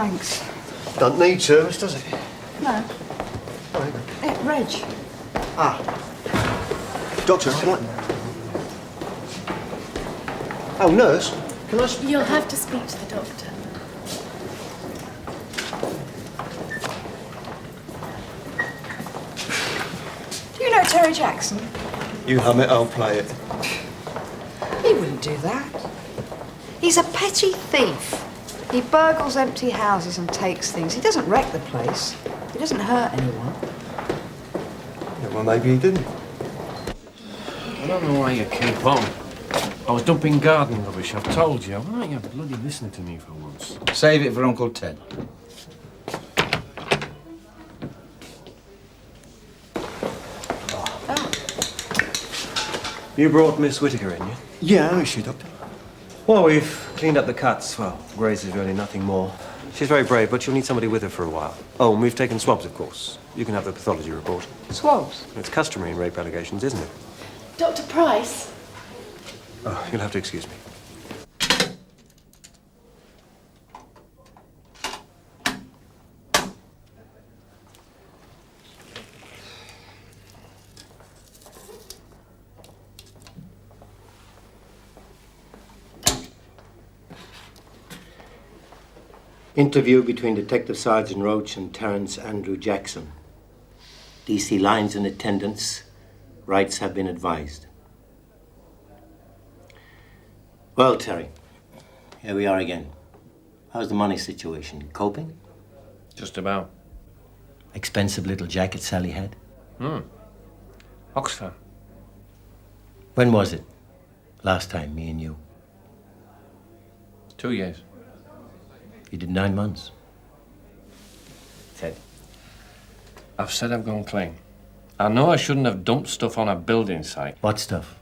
thanks. Don't need service, does it? No. Reg. Ah. Doctor, can I... Oh, nurse, can I... You'll have to speak to the doctor. Do you know Terry Jackson? You hum it, I'll play it. He wouldn't do that. He's a petty thief. He burgles empty houses and takes things. He doesn't wreck the place. He doesn't hurt anyone. Yeah, well, maybe he didn't. I don't know why you keep on. I was dumping garden rubbish, I've told you. Why aren't you bloody listening to me for once? Save it for Uncle Ted. You brought Miss Whittaker in, yeah? Yeah, how is she, Doctor? Well, we've cleaned up the cuts. Well, Grace is really nothing more. She's very brave, but you'll need somebody with her for a while. Oh, and we've taken swabs, of course. You can have the pathology report. Swabs? It's customary in rape allegations, isn't it? Dr. Price? Oh, you'll have to excuse me. Interview between Detective Sergeant Roach and Terence Andrew Jackson. DC lines in attendance. Rights have been advised. Well, Terry, here we are again. How's the money situation? Coping? Just about. Expensive little jacket Sally had? Oxfam. When was it? Last time, me and you. 2 years. You did 9 months. Ted, I've said I've gone clean. I know I shouldn't have dumped stuff on a building site. What stuff?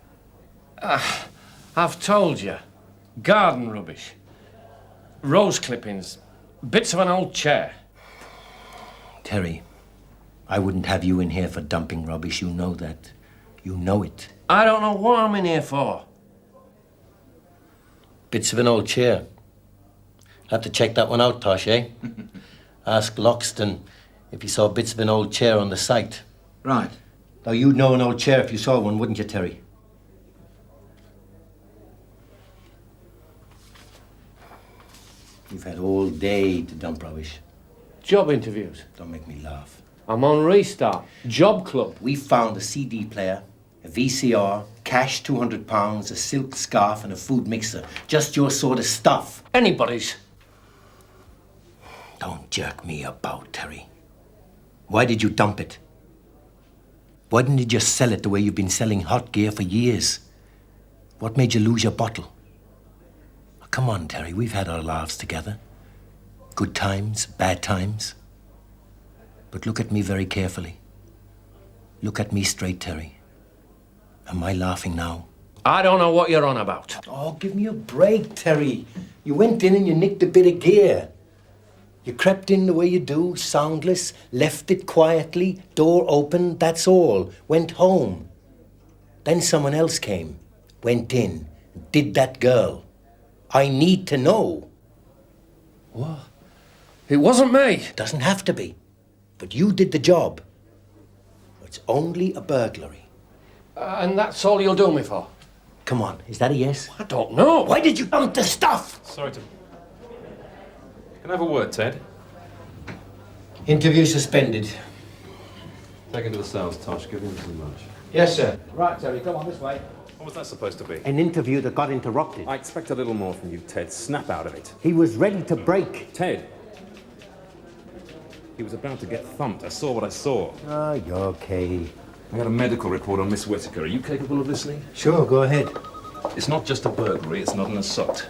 I've told you. Garden rubbish. Rose clippings. Bits of an old chair. Terry, I wouldn't have you in here for dumping rubbish. You know that. You know it. I don't know what I'm in here for. Bits of an old chair. Have to check that one out, Tosh, eh? Ask Loxton if he saw bits of an old chair on the site. Right. Now, you'd know an old chair if you saw one, wouldn't you, Terry? You've had all day to dump rubbish. Job interviews. Don't make me laugh. I'm on Restart. Job Club. We found a CD player, a VCR, cash £200, a silk scarf, and a food mixer. Just your sort of stuff. Anybody's. Don't jerk me about, Terry. Why did you dump it? Why didn't you just sell it the way you've been selling hot gear for years? What made you lose your bottle? Oh, come on, Terry, we've had our laughs together. Good times, bad times. But look at me very carefully. Look at me straight, Terry. Am I laughing now? I don't know what you're on about. Oh, give me a break, Terry. You went in and you nicked a bit of gear. You crept in the way you do, soundless, left it quietly, door open, that's all. Went home. Then someone else came, went in, did that girl. I need to know. What? It wasn't me. Doesn't have to be. But you did the job. It's only a burglary. And that's all you'll do me for? Come on, is that a yes? I don't know. Why did you dump the stuff? Sorry to... Can I have a word, Ted? Interview suspended. Take him to the cells, Tosh. Give him some lunch. Yes, sir. Right, Terry, come on this way. What was that supposed to be? An interview that got interrupted. I expect a little more from you, Ted. Snap out of it. He was ready to break. Ted. He was about to get thumped. I saw what I saw. Oh, you're okay. I got a medical report on Miss Whittaker. Are you capable of listening? Sure, go ahead. It's not just a burglary. It's not an assault.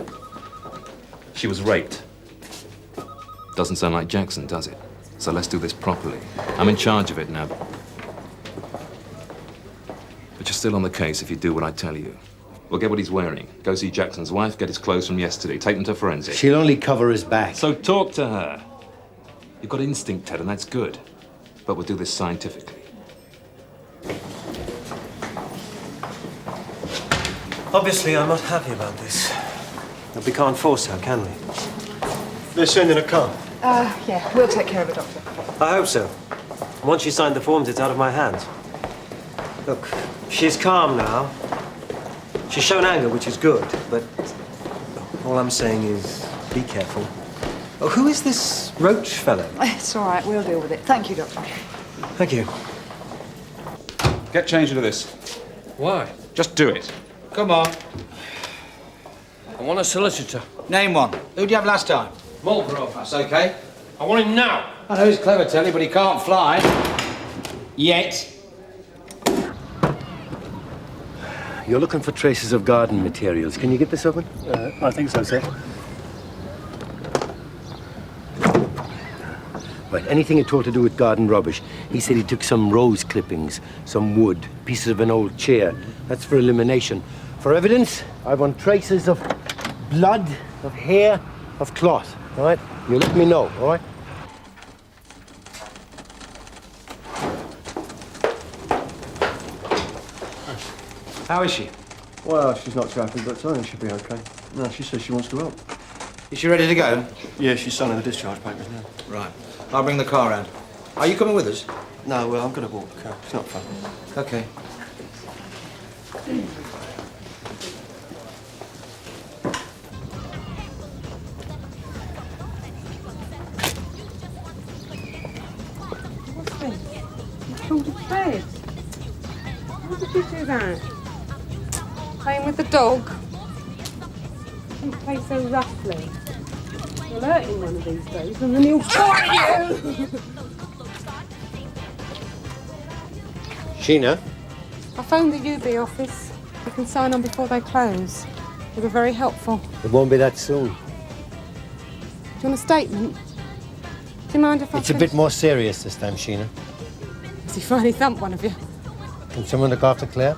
She was raped. Doesn't sound like Jackson, does it? So let's do this properly. I'm in charge of it now. But you're still on the case if you do what I tell you. We'll get what he's wearing. Go see Jackson's wife, get his clothes from yesterday. Take them to forensic. She'll only cover his back. So talk to her. You've got instinct, Ted, and that's good. But we'll do this scientifically. Obviously, I'm not happy about this. But we can't force her, can we? They're sending a car. Yeah, we'll take care of it, Doctor. I hope so. Once you sign the forms, it's out of my hands. Look, she's calm now. She's shown anger, which is good, but all I'm saying is be careful. Oh, who is this Roach fellow? It's all right, we'll deal with it. Thank you, Doctor. Thank you. Get changed into this. Why? Just do it. Come on. I want a solicitor. Name one. Who'd you have last time? Mulgrove. That's okay. I want him now. I know he's clever, Telly, but he can't fly. Yet. You're looking for traces of garden materials. Can you get this open? I think so, sir. Right, anything at all to do with garden rubbish. He said he took some rose clippings, some wood, pieces of an old chair. That's for elimination. For evidence, I want traces of blood, of hair, of cloth. All right? You let me know, all right? How is she? Well, she's not too happy, but I think she'll be okay. No, she says she wants to help. Is she ready to go? Yeah, she's signing the discharge papers now. Right. I'll bring the car round. Are you coming with us? No, well, I'm going to walk the car. It's not fun. Okay. Pulled a bed. How did you do that? Playing with the dog? Don't play so roughly. You'll hurt him one of these days and then he'll bite you! Sheena? I phoned the UB office. You can sign on before they close. They were very helpful. It won't be that soon. Do you want a statement? Do you mind if I It's a bit more serious this time, Sheena. Has he finally thumped one of you? Can someone look after Claire?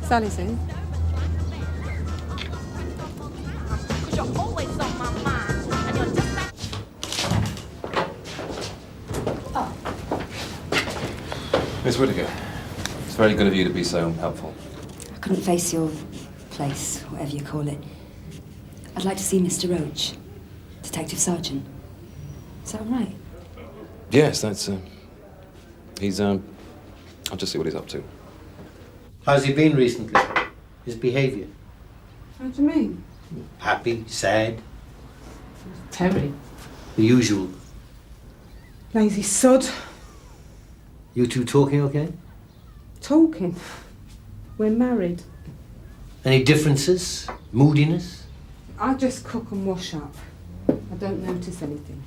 Sally's in. Miss Whittaker, it's very good of you to be so helpful. I couldn't face your place, whatever you call it. I'd like to see Mr. Roach, Detective Sergeant. Is that all right? Yes, that's, he's, I'll just see what he's up to. How's he been recently? His behavior? What do you mean? Happy? Sad? Terry. The usual. Lazy sod. You two talking okay? Talking. We're married. Any differences? Moodiness? I just cook and wash up. I don't notice anything.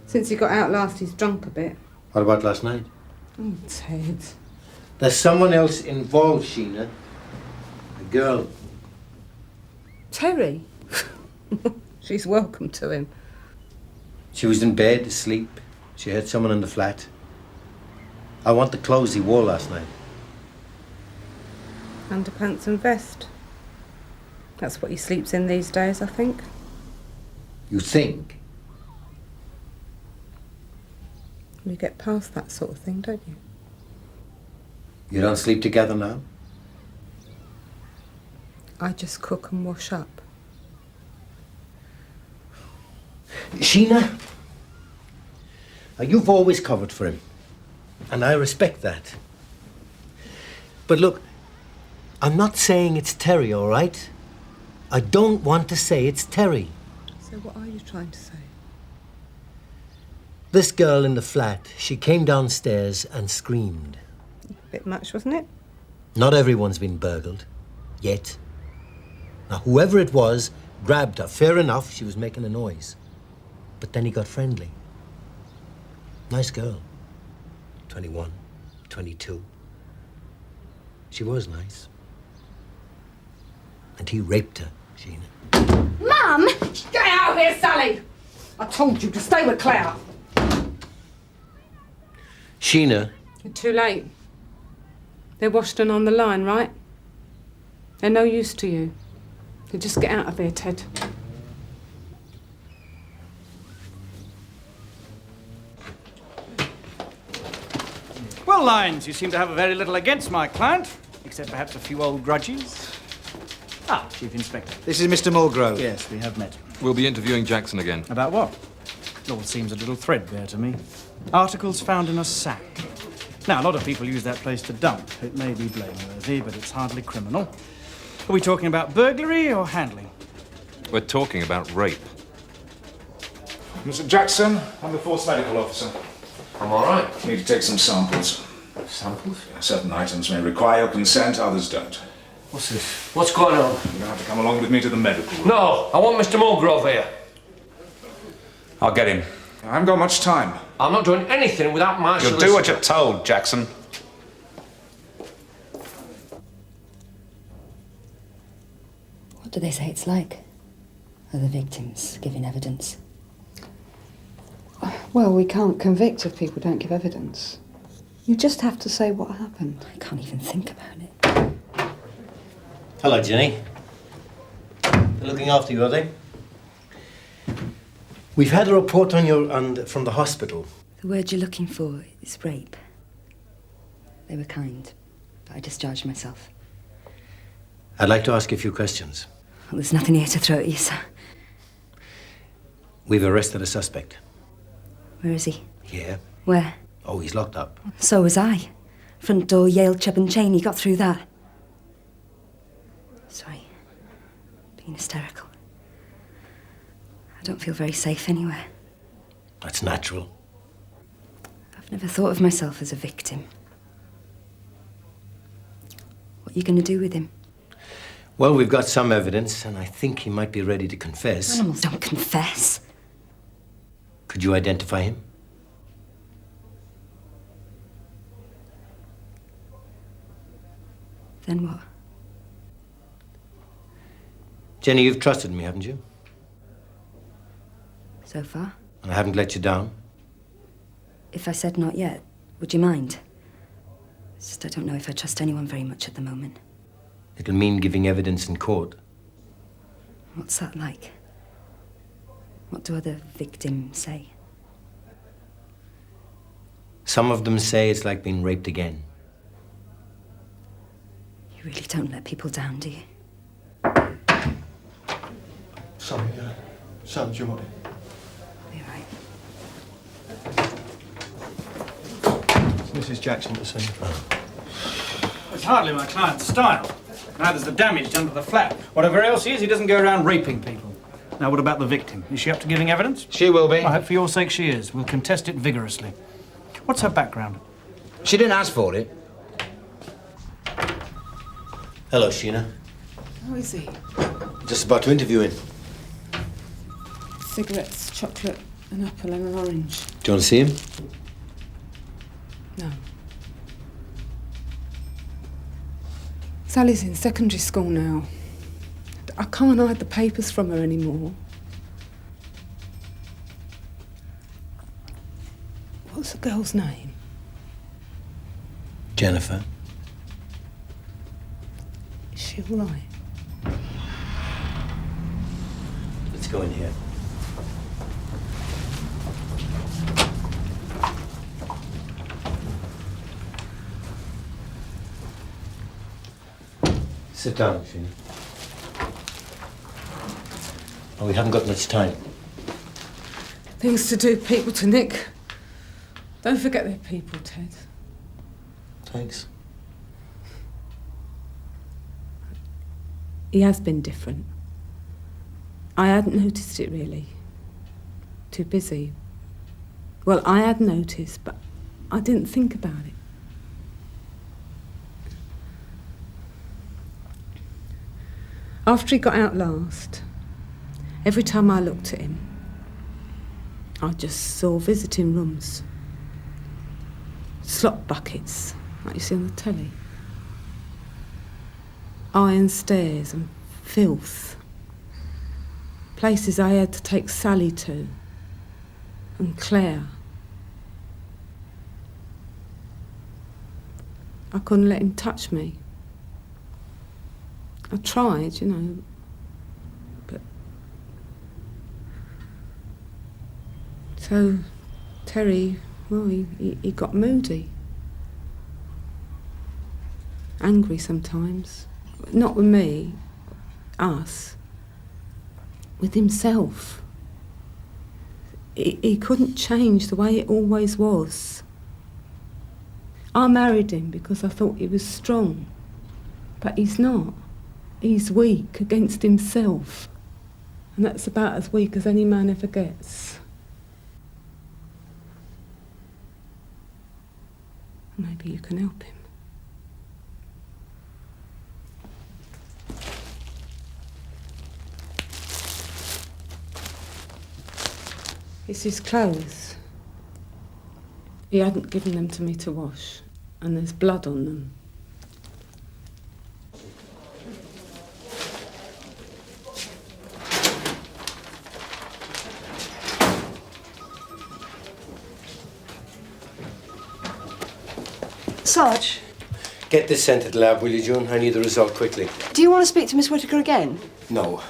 Since he got out last, he's drunk a bit. What about last night? Oh, Ted. There's someone else involved, Sheena. A girl. Terry? She's welcome to him. She was in bed, asleep. She heard someone in the flat. I want the clothes he wore last night. Underpants and vest. That's what he sleeps in these days, I think. You think? You get past that sort of thing, don't you? You don't sleep together now? I just cook and wash up. Sheena, you've always covered for him, and I respect that. But look, I'm not saying it's Terry, all right? I don't want to say it's Terry. So what are you trying to say? This girl in the flat, she came downstairs and screamed. Bit much, wasn't it? Not everyone's been burgled. Yet. Now, whoever it was grabbed her. Fair enough, she was making a noise. But then he got friendly. Nice girl. 21, 22. She was nice. And he raped her, Sheena. Mum! Get out of here, Sally! I told you to stay with Claire. Sheena, You're too late. They're washed and on the line, right? They're no use to you. So just get out of here, Ted. Well, Lyons, you seem to have very little against my client, except perhaps a few old grudges. Ah, Chief Inspector. This is Mr. Mulgrove. Yes, we have met. We'll be interviewing Jackson again. About what? It all seems a little threadbare to me. Articles found in a sack. Now, a lot of people use that place to dump. It may be blameworthy, but it's hardly criminal. Are we talking about burglary or handling? We're talking about rape. Mr. Jackson, I'm the Force Medical Officer. I'm all right. Need to take some samples. Samples? Certain items may require your consent, others don't. What's this? What's going on? You're going to have to come along with me to the medical room. No, I want Mr. Mulgrove here. I'll get him. I haven't got much time. I'm not doing anything without my You'll do what you're told, Jackson. What do they say it's like? Are the victims giving evidence? Well, we can't convict if people don't give evidence. You just have to say what happened. I can't even think about it. Hello, Jenny. They're looking after you, are they? We've had a report on from the hospital. The word you're looking for is rape. They were kind, but I discharged myself. I'd like to ask you a few questions. Well, there's nothing here to throw at you, sir. We've arrested a suspect. Where is he? Here. Where? Oh, he's locked up. So was I. Front door, Yale, Chubb and Cheney. Got through that. Sorry. Being hysterical. I don't feel very safe anywhere. That's natural. I've never thought of myself as a victim. What are you going to do with him? Well, we've got some evidence, and I think he might be ready to confess. Animals don't confess. Could you identify him? Then what? Jenny, you've trusted me, haven't you? So far? And I haven't let you down? If I said not yet, would you mind? It's just I don't know if I trust anyone very much at the moment. It'll mean giving evidence in court. What's that like? What do other victims say? Some of them say it's like being raped again. You really don't let people down, do you? Sorry, Sam, do you want it? You're right. Mrs. Jackson to see you. It's hardly my client's style. Now there's the damage done to the flat. Whatever else he is, he doesn't go around raping people. Now, what about the victim? Is she up to giving evidence? She will be. I hope for your sake she is. We'll contest it vigorously. What's her background? She didn't ask for it. Hello, Sheena. How is he? Just about to interview him. Cigarettes, chocolate, an apple and an orange. Do you want to see him? No. Sally's in secondary school now. I can't hide the papers from her anymore. What's the girl's name? Jennifer. Is she all right? Let's go in here. Sit down, Sheena. Oh, we haven't got much time. Things to do, people to nick. Don't forget they're people, Ted. Thanks. He has been different. I hadn't noticed it, really. Too busy. Well, I had noticed, but I didn't think about it. After he got out last, every time I looked at him, I just saw visiting rooms. Slop buckets, like you see on the telly. Iron stairs and filth. Places I had to take Sally to. And Claire. I couldn't let him touch me. I tried, but... So, Terry, well, he got moody. Angry sometimes. Not with me, us, with himself. He couldn't change the way it always was. I married him because I thought he was strong, but he's not. He's weak against himself, and that's about as weak as any man ever gets. Maybe you can help him. It's his clothes. He hadn't given them to me to wash, and there's blood on them. Sarge, Get this sent to the lab, will you, June? I need the result quickly. do you want to speak to Miss Whittaker again? No.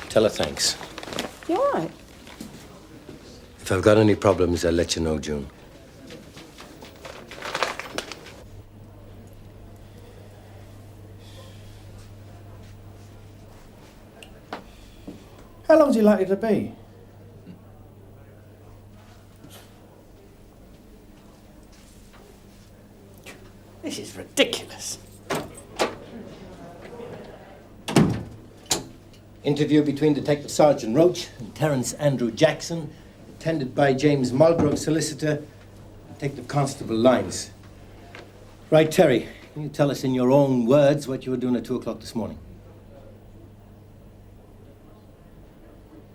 Tell her thanks. You all right? If I've got any problems, I'll let you know, June. How long's he likely to be? This is ridiculous. Interview between Detective Sergeant Roach and Terence Andrew Jackson, attended by James Mulgrove, solicitor, Detective Constable Lyons. Right, Terry, can you tell us in your own words what you were doing at 2 o'clock this morning?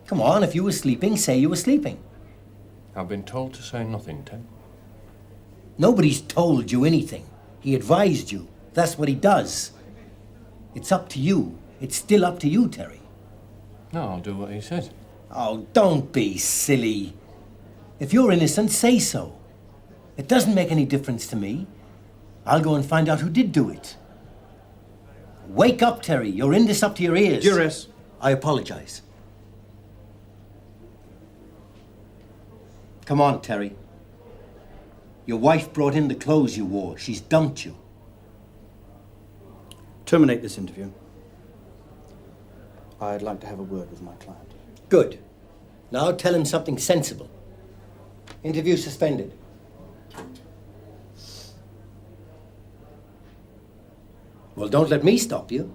Come on, if you were sleeping, say you were sleeping. I've been told to say nothing, Ted. Nobody's told you anything. He advised you. That's what he does. It's up to you. It's still up to you, Terry. No, I'll do what he says. Oh, don't be silly. If you're innocent, say so. It doesn't make any difference to me. I'll go and find out who did do it. Wake up, Terry. You're in this up to your ears. Duress. I apologize. Come on, Terry. Your wife brought in the clothes you wore. She's dumped you. Terminate this interview. I'd like to have a word with my client. Good. Now tell him something sensible. Interview suspended. Well, don't let me stop you.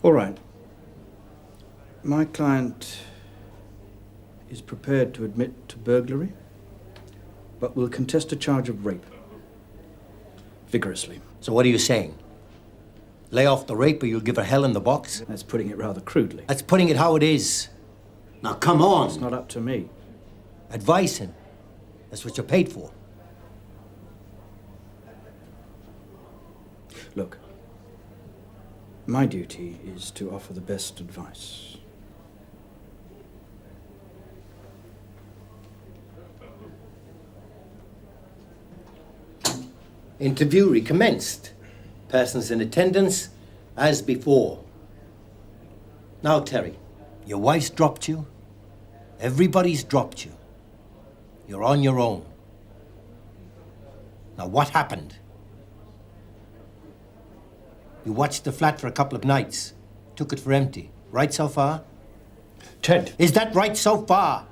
All right. My client is prepared to admit to burglary, but will contest a charge of rape. Vigorously. So what are you saying? Lay off the rape or you'll give her hell in the box? That's putting it rather crudely. That's putting it how it is. Now, come on. It's not up to me. Advise him. That's what you're paid for. Look, my duty is to offer the best advice. Interview recommenced. Persons in attendance, as before. Now, Terry, your wife's dropped you. Everybody's dropped you. You're on your own. Now, what happened? You watched the flat for a couple of nights. Took it for empty. Right so far? Ted, Is that right so far?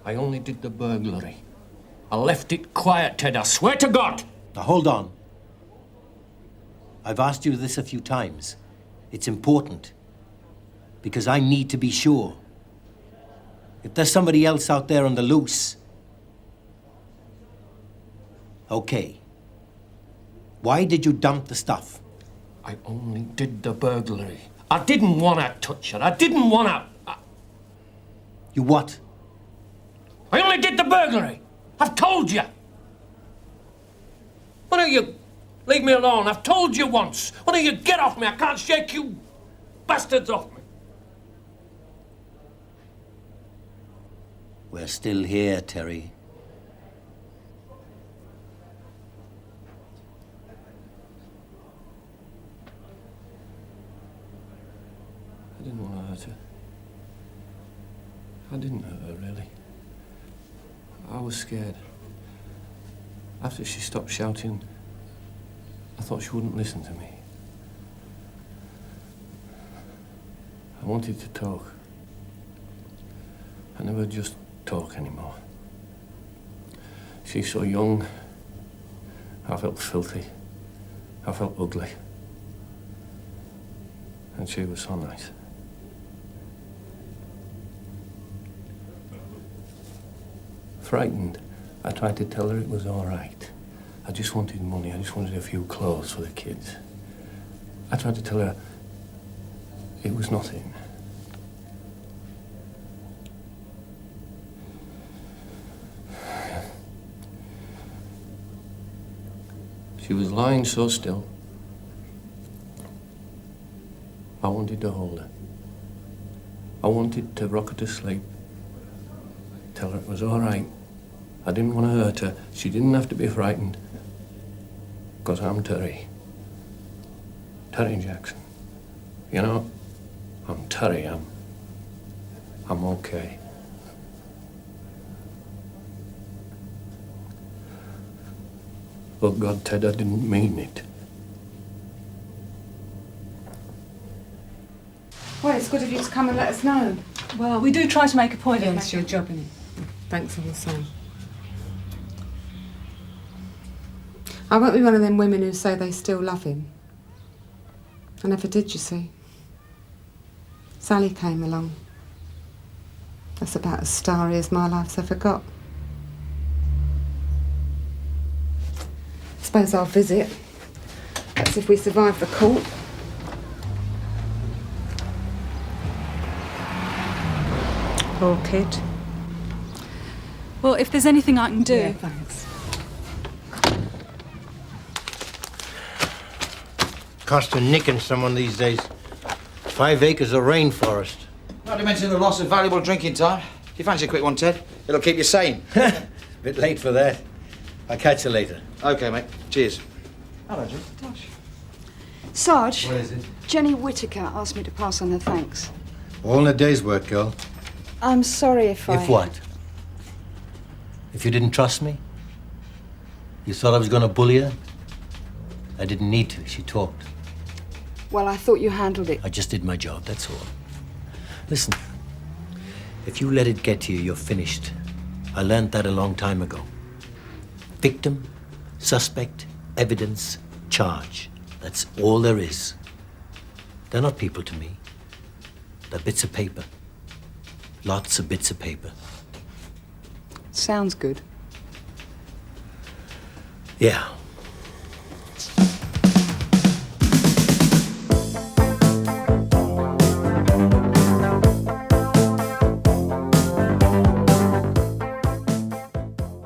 I only did the burglary. I left it quiet, Ted, I swear to God! Now, hold on. I've asked you this a few times. It's important. Because I need to be sure. If there's somebody else out there on the loose. Okay. Why did you dump the stuff? I only did the burglary. I didn't want to touch her. I didn't want to... You what? I only did the burglary. I've told you. Why don't you leave me alone? I've told you once. Why don't you get off me? I can't shake you bastards off me. We're still here, Terry. I didn't want to hurt her. I didn't hurt her, really. I was scared. After she stopped shouting, I thought she wouldn't listen to me. I wanted to talk. I never just talk anymore. She's so young. I felt filthy. I felt ugly. And she was so nice. Frightened, I tried to tell her it was all right. I just wanted money. I just wanted a few clothes for the kids. I tried to tell her it was nothing. She was lying so still. I wanted to hold her. I wanted to rock her to sleep. Tell her it was all right. I didn't want to hurt her. She didn't have to be frightened. Because I'm Terry. Terry Jackson. You know, I'm Terry. I'm okay. Oh, God, Ted, I didn't mean it. Well, it's good of you to come and let us know. Well, we do try to make a point Yeah, of it's your job, innit? Thanks all the same. I won't be one of them women who say they still love him. I never did, you see. Sally came along. That's about as starry as my life's ever got. Suppose I'll visit. That's if we survive the court. Poor kid. Well, if there's anything I can do... Yeah, thanks. Cost a nicking someone these days. 5 acres of rainforest. Not to mention the loss of valuable drinking time. Do you fancy a quick one, Ted? It'll keep you sane. Bit late for that. I'll catch you later. OK, mate. Cheers. Hello, Jim. Sarge, What is it? Jenny Whittaker asked me to pass on her thanks. All in a day's work, girl. I'm sorry if I... If what? If you didn't trust me? You thought I was going to bully her? I didn't need to. She talked. Well, I thought you handled it. I just did my job, that's all. Listen, if you let it get to you, you're finished. I learned that a long time ago. Victim, suspect, evidence, charge. That's all there is. They're not people to me. They're bits of paper. Lots of bits of paper. Sounds good. Yeah.